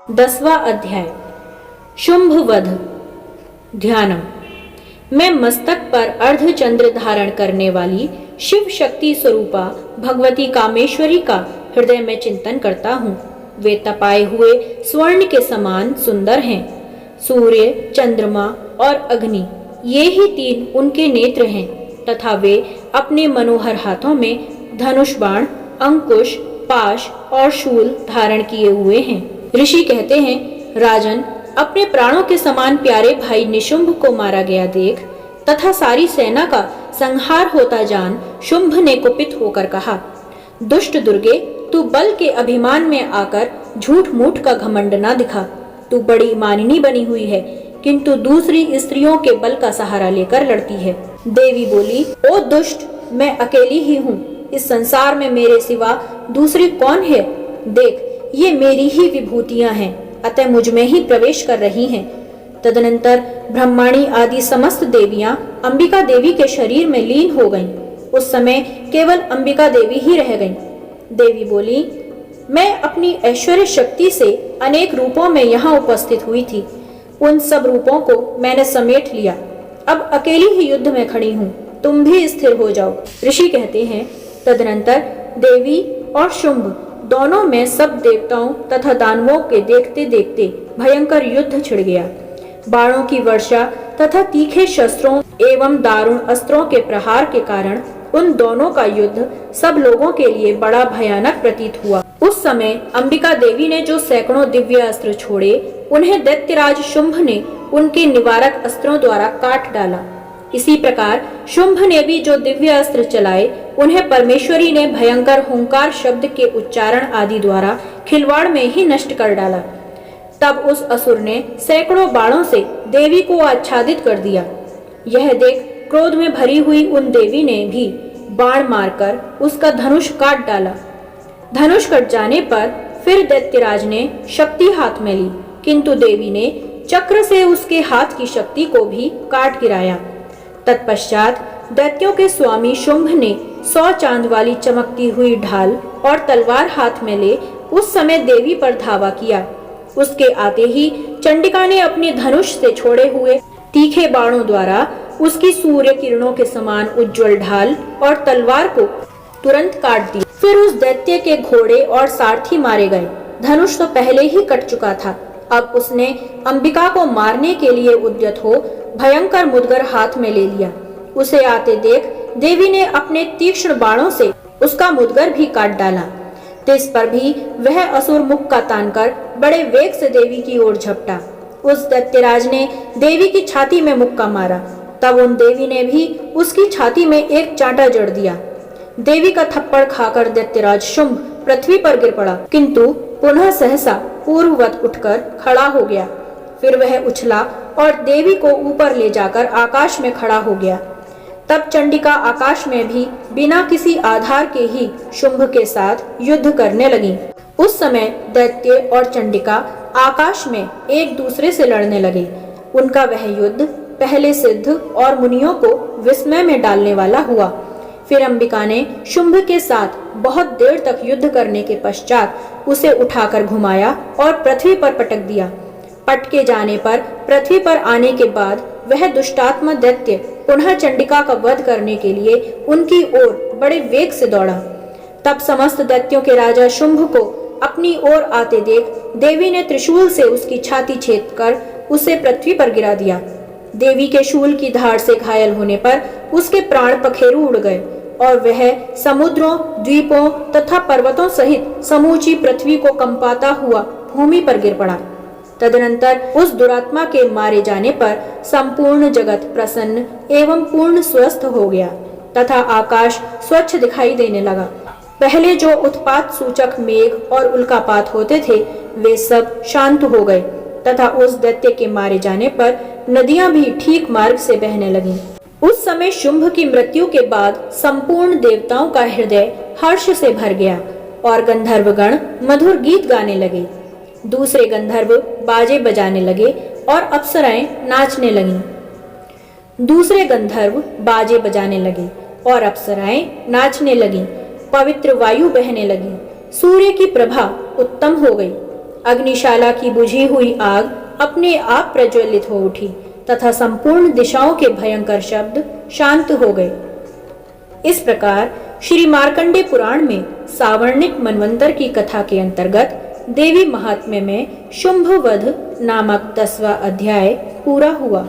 10वां अध्याय शुंभ वध। ध्यानम। मैं मस्तक पर अर्धचंद्र धारण करने वाली शिव शक्ति स्वरूपा भगवती कामेश्वरी का हृदय में चिंतन करता हूँ। वे तपाए हुए स्वर्ण के समान सुंदर हैं। सूर्य, चंद्रमा और अग्नि, ये ही तीन उनके नेत्र हैं तथा वे अपने मनोहर हाथों में धनुष बाण, अंकुश, पाश और शूल धारण किए हुए हैं। ऋषि कहते हैं, राजन, अपने प्राणों के समान प्यारे भाई निशुंभ को मारा गया देख तथा सारी सेना का संहार होता जान शुंभ ने कुपित होकर कहा, दुष्ट दुर्गे, तू बल के अभिमान में आकर झूठ मूठ का घमंड ना दिखा। तू बड़ी मानिनी बनी हुई है, किंतु दूसरी स्त्रियों के बल का सहारा लेकर लड़ती है। देवी बोली, ओ दुष्ट, मैं अकेली ही हूँ। इस संसार में मेरे सिवा दूसरी कौन है? देख, ये मेरी ही विभूतियां हैं, अतः मुझ में ही प्रवेश कर रही हैं। तदनंतर ब्रह्माणी आदि समस्त देवियां अंबिका देवी के शरीर में लीन हो गईं। उस समय केवल अंबिका देवी ही रह गईं। देवी बोली, मैं अपनी ऐश्वर्य शक्ति से अनेक रूपों में यहाँ उपस्थित हुई थी। उन सब रूपों को मैंने समेट लिया। अब अकेली ही युद्ध में खड़ी हूँ, तुम भी स्थिर हो जाओ। ऋषि कहते हैं, तदनंतर देवी और शुंभ दोनों में सब देवताओं तथा दानवों के देखते देखते भयंकर युद्ध छिड़ गया। बाणों की वर्षा तथा तीखे शस्त्रों एवं दारुण अस्त्रों के प्रहार के कारण उन दोनों का युद्ध सब लोगों के लिए बड़ा भयानक प्रतीत हुआ। उस समय अंबिका देवी ने जो सैकड़ों दिव्य अस्त्र छोड़े, उन्हें दैत्यराज शुंभ ने उनके निवारक अस्त्रों द्वारा काट डाला। इसी प्रकार शुंभ ने भी जो दिव्य अस्त्र चलाए, उन्हें परमेश्वरी ने भयंकर हुंकार शब्द के उच्चारण आदि द्वारा खिलवाड़ में ही नष्ट कर डाला। तब उस असुर ने सैकड़ों बाणों से देवी को आच्छादित कर दिया। यह देख क्रोध में भरी हुई उन देवी ने भी बाण मारकर उसका धनुष काट डाला। धनुष कट जाने पर फिर दैत्यराज ने शक्ति हाथ में ली, किंतु देवी ने चक्र से उसके हाथ की शक्ति को भी काट गिराया। तत्पश्चात दैत्यों के स्वामी शुंभ ने 100 चांद वाली चमकती हुई ढाल और तलवार हाथ में ले उस समय देवी पर धावा किया। उसके आते ही चंडिका ने अपने धनुष से छोड़े हुए तीखे बाणों द्वारा उसकी सूर्य किरणों के समान उज्जवल ढाल और तलवार को तुरंत काट दिया। फिर उस दैत्य के घोड़े और सारथी मारे गए। धनुष तो पहले ही कट चुका था। अब उसने अंबिका को मारने के लिए उद्यत हो भयंकर मुदगर हाथ में ले लिया। उसे आते देख देवी ने अपने तीक्ष्ण बाणों से उसका मुदगर भी काट डाला। तिस पर भी वह असुर मुख का तानकर बड़े वेग से देवी की ओर झपटा। उस दैत्यराज ने देवी की छाती में मुक्का मारा। तब उन देवी ने भी उसकी छाती में एक चांटा जड़ दिया। देवी का थप्पड़ खाकर दैत्यराज शुंभ पृथ्वी पर गिर पड़ा, किंतु पुनः सहसा पूर्ववत उठकर खड़ा हो गया। फिर वह उछला और देवी को ऊपर ले जाकर आकाश में खड़ा हो गया। तब चंडिका आकाश में भी बिना किसी आधार के ही शुंभ के साथ युद्ध करने लगी। उस समय दैत्य और चंडिका आकाश में एक दूसरे से लड़ने लगे। उनका वह युद्ध पहले सिद्ध और मुनियों को विस्मय में डालने वाला हुआ। फिर अंबिका ने शुंभ के साथ बहुत देर तक युद्ध करने के पश्चात उसे उठाकर घुमाया और पृथ्वी पर पटक दिया। पटके जाने पर पृथ्वी पर आने के बाद वह दुष्टात्मा दैत्य पुनः चंडिका का वध करने के लिए उनकी ओर बड़े वेग से दौड़ा। तब समस्त दैत्यों के राजा शुंभ को अपनी ओर आते देख देवी ने त्रिशूल से उसकी छाती छेदकर उसे पृथ्वी पर गिरा दिया। देवी के शूल की धार से घायल होने पर उसके प्राण पखेरु उड़ गए और वह समुद्रों, द्वीपों तथा पर्वतों सहित समूची पृथ्वी को कंपाता हुआ भूमि पर गिर पड़ा। तदनंतर उस दुरात्मा के मारे जाने पर संपूर्ण जगत प्रसन्न एवं पूर्ण स्वस्थ हो गया तथा आकाश स्वच्छ दिखाई देने लगा। पहले जो उत्पात सूचक मेघ और उल्कापात होते थे, वे सब शांत हो गए तथा उस दैत्य के मारे जाने पर नदियां भी ठीक मार्ग से बहने लगीं। उस समय शुंभ की मृत्यु के बाद संपूर्ण देवताओं का हृदय हर्ष से भर गया और गंधर्वगण मधुर गीत गाने लगे। दूसरे गंधर्व बाजे बजाने लगे और अप्सराएं नाचने लगीं। दूसरे गंधर्व बाजे बजाने लगे और अप्सराएं नाचने लगीं। पवित्र वायु बहने लगी। सूर्य की प्रभा उत्तम हो गई। अग्निशाला की बुझी हुई आग अपने आप प्रज्वलित हो उठी तथा संपूर्ण दिशाओं के भयंकर शब्द शांत हो गए। इस प्रकार श्री मार्कंडे पुराण में सावर्णिक मनवंतर की कथा के अंतर्गत देवी महात्म्य में शुंभ वध नामक 10वां अध्याय पूरा हुआ।